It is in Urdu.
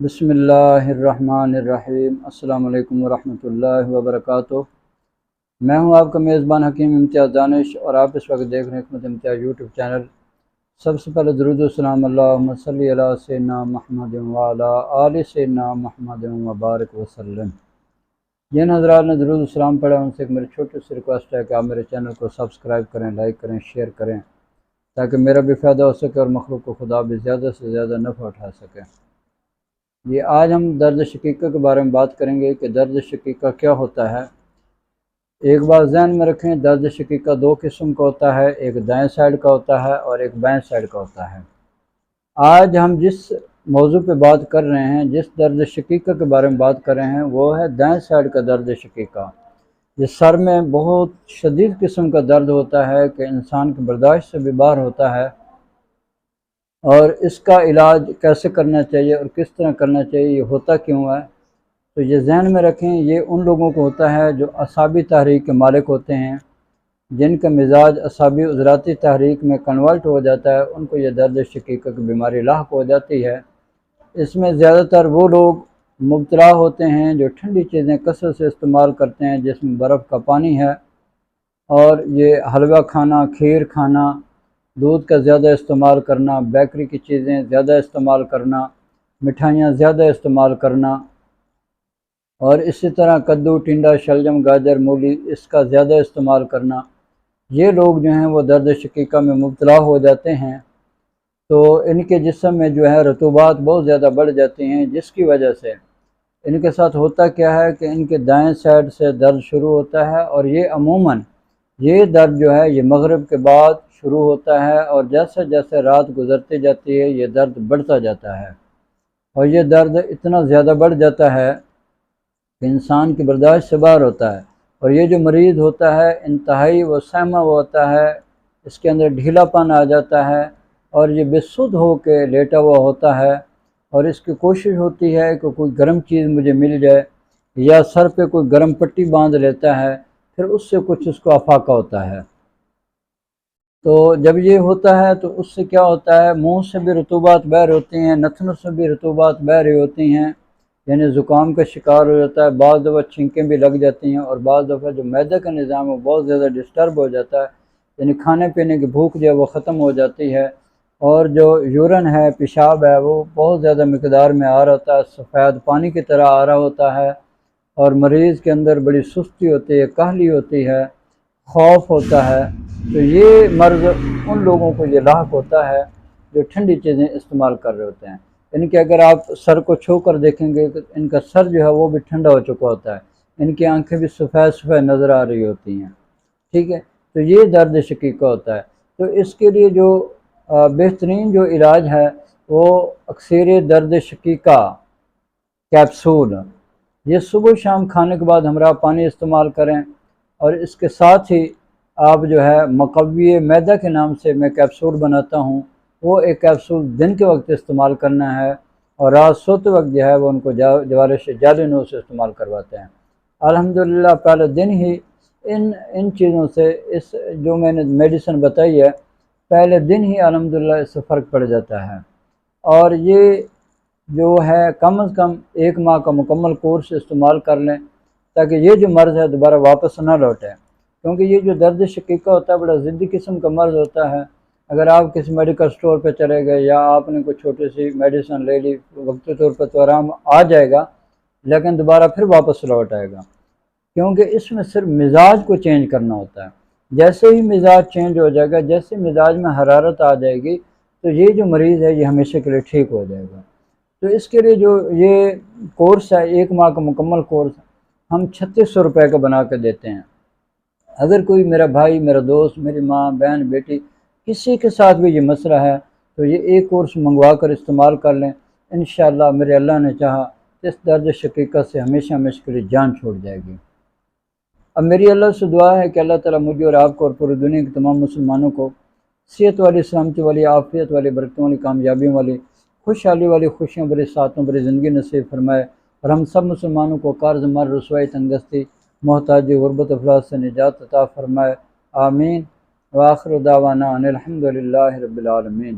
بسم اللہ الرحمن الرحیم۔ السلام علیکم ورحمۃ اللہ وبرکاتہ۔ میں ہوں آپ کا میزبان حکیم امتیاز دانش، اور آپ اس وقت دیکھ رہے ہیں حکمت امتیاز یوٹیوب چینل۔ سب سے پہلے درود و سلام اللہم صلی علی سیدنا محمد وعلی آل سیدنا محمد وبارک وسلم۔ جن حضرات نے درود و سلام پڑھا ان سے ایک میری چھوٹی سی ریکویسٹ ہے کہ آپ میرے چینل کو سبسکرائب کریں، لائک کریں، شیئر کریں، تاکہ میرا بھی فائدہ ہو سکے اور مخلوق کو خدا بھی زیادہ سے زیادہ نفع اٹھا سکے۔ آج ہم درد شقیقہ کے بارے میں بات کریں گے کہ درد شقیقہ کیا ہوتا ہے۔ ایک بات ذہن میں رکھیں، درد شقیقہ دو قسم کا ہوتا ہے، ایک دائیں سائڈ کا ہوتا ہے اور ایک بائیں سائڈ کا ہوتا ہے۔ آج ہم جس موضوع پہ بات کر رہے ہیں، جس درد شقیقہ کے بارے میں بات کر رہے ہیں، وہ ہے دائیں سائڈ کا درد شقیقہ۔ یہ سر میں بہت شدید قسم کا درد ہوتا ہے کہ انسان کی برداشت سے بھی باہر ہوتا ہے، اور اس کا علاج کیسے کرنا چاہیے اور کس طرح کرنا چاہیے، یہ ہوتا کیوں ہے، تو یہ ذہن میں رکھیں۔ یہ ان لوگوں کو ہوتا ہے جو اعصابی تحریک کے مالک ہوتے ہیں، جن کا مزاج اعصابی عضلاتی تحریک میں کنورٹ ہو جاتا ہے، ان کو یہ درد شقیقہ کی بیماری لاحق ہو جاتی ہے۔ اس میں زیادہ تر وہ لوگ مبتلا ہوتے ہیں جو ٹھنڈی چیزیں کثرت سے استعمال کرتے ہیں، جس میں برف کا پانی ہے، اور یہ حلوہ کھانا، کھیر کھانا، دودھ کا زیادہ استعمال کرنا، بیکری کی چیزیں زیادہ استعمال کرنا، مٹھائیاں زیادہ استعمال کرنا، اور اسی طرح کدو، ٹنڈا، شلجم، گاجر، مولی اس کا زیادہ استعمال کرنا، یہ لوگ جو ہیں وہ درد شقیقہ میں مبتلا ہو جاتے ہیں۔ تو ان کے جسم میں جو ہے رطوبات بہت زیادہ بڑھ جاتی ہیں، جس کی وجہ سے ان کے ساتھ ہوتا کیا ہے کہ ان کے دائیں سائڈ سے درد شروع ہوتا ہے، اور یہ عموماً یہ درد جو ہے یہ مغرب کے بعد شروع ہوتا ہے، اور جیسے جیسے رات گزرتی جاتی ہے یہ درد بڑھتا جاتا ہے، اور یہ درد اتنا زیادہ بڑھ جاتا ہے کہ انسان کی برداشت سے باہر ہوتا ہے۔ اور یہ جو مریض ہوتا ہے انتہائی وہ سہما ہوا ہوتا ہے، اس کے اندر ڈھیلا پن آ جاتا ہے، اور یہ بے سدھ ہو کے لیٹا ہوا ہوتا ہے، اور اس کی کوشش ہوتی ہے کہ کوئی گرم چیز مجھے مل جائے، یا سر پہ کوئی گرم پٹی باندھ لیتا ہے، پھر اس سے کچھ اس کو افاقہ ہوتا ہے۔ تو جب یہ ہوتا ہے تو اس سے کیا ہوتا ہے، منہ سے بھی رطوبات بہر ہوتی ہیں، نتنوں سے بھی رطوبات بہ رہی ہوتی ہیں، یعنی زکام کا شکار ہو جاتا ہے، بعض دفعہ چھینکیں بھی لگ جاتی ہیں، اور بعض دفعہ جو معدے کا نظام ہے بہت زیادہ ڈسٹرب ہو جاتا ہے، یعنی کھانے پینے کی بھوک جو ہے وہ ختم ہو جاتی ہے، اور جو یورن ہے، پیشاب ہے، وہ بہت زیادہ مقدار میں آ رہا ہوتا ہے، سفید پانی کی طرح آ رہا ہوتا ہے، اور مریض کے اندر بڑی سستی ہوتی ہے، کاہلی ہوتی ہے، خوف ہوتا ہے۔ تو یہ مرض ان لوگوں کو یہ لاحق ہوتا ہے جو ٹھنڈی چیزیں استعمال کر رہے ہوتے ہیں۔ یعنی کہ اگر آپ سر کو چھو کر دیکھیں گے تو ان کا سر جو ہے وہ بھی ٹھنڈا ہو چکا ہوتا ہے، ان کی آنکھیں بھی سفید سفید نظر آ رہی ہوتی ہیں، ٹھیک ہے۔ تو یہ درد شقیقہ ہوتا ہے۔ تو اس کے لیے جو بہترین جو علاج ہے وہ اکثیر درد شقیقہ کیپسول، یہ صبح شام کھانے کے بعد ہمراہ پانی استعمال کریں، اور اس کے ساتھ ہی آپ جو ہے مقوی معدہ کے نام سے میں کیپسول بناتا ہوں، وہ ایک کیپسول دن کے وقت استعمال کرنا ہے، اور رات سوتے وقت جو ہے وہ ان کو جوارش جالینو سے استعمال کرواتے ہیں۔ الحمدللہ پہلے دن ہی ان چیزوں سے، اس جو میں نے میڈیسن بتائی ہے، پہلے دن ہی الحمدللہ اس سے فرق پڑ جاتا ہے۔ اور یہ جو ہے کم از کم 1 ماہ کا مکمل کورس استعمال کر لیں، تاکہ یہ جو مرض ہے دوبارہ واپس نہ لوٹے، کیونکہ یہ جو درد شقیقہ ہوتا ہے بڑا ضدی قسم کا مرض ہوتا ہے۔ اگر آپ کسی میڈیکل سٹور پہ چلے گئے یا آپ نے کوئی چھوٹی سی میڈیسن لے لی، وقتی طور پہ تو آرام آ جائے گا، لیکن دوبارہ پھر واپس لوٹ آئے گا، کیونکہ اس میں صرف مزاج کو چینج کرنا ہوتا ہے۔ جیسے ہی مزاج چینج ہو جائے گا، جیسے مزاج میں حرارت آ جائے گی، تو یہ جو مریض ہے یہ ہمیشہ کے لیے ٹھیک ہو جائے گا۔ تو اس کے لیے جو یہ کورس ہے 1 ماہ کا مکمل کورس ہم 3600 روپے کا بنا کے دیتے ہیں۔ اگر کوئی میرا بھائی، میرا دوست، میری ماں، بہن، بیٹی کسی کے ساتھ بھی یہ مسئلہ ہے تو یہ ایک کورس منگوا کر استعمال کر لیں، انشاءاللہ میرے اللہ نے چاہا اس درد شقیقہ سے ہمیشہ ہمیشہ کے لیے جان چھوڑ جائے گی۔ اب میری اللہ سے دعا ہے کہ اللہ تعالیٰ مجھے اور آپ کو اور پوری دنیا کے تمام مسلمانوں کو صحت والی، سلامتی والی، عافیت والی، برکتوں والی، کامیابیوں والی، خوشحالی والی، خوشیوں بری، ساتوں بری زندگی نصیب فرمائے، اور ہم سب مسلمانوں کو قرض، مر، رسوائی، تنگستی، محتاجی، غربت، افلاس سے نجات عطا فرمائے، آمین۔ وآخر دعوانا ان الحمد للہ رب العالمین۔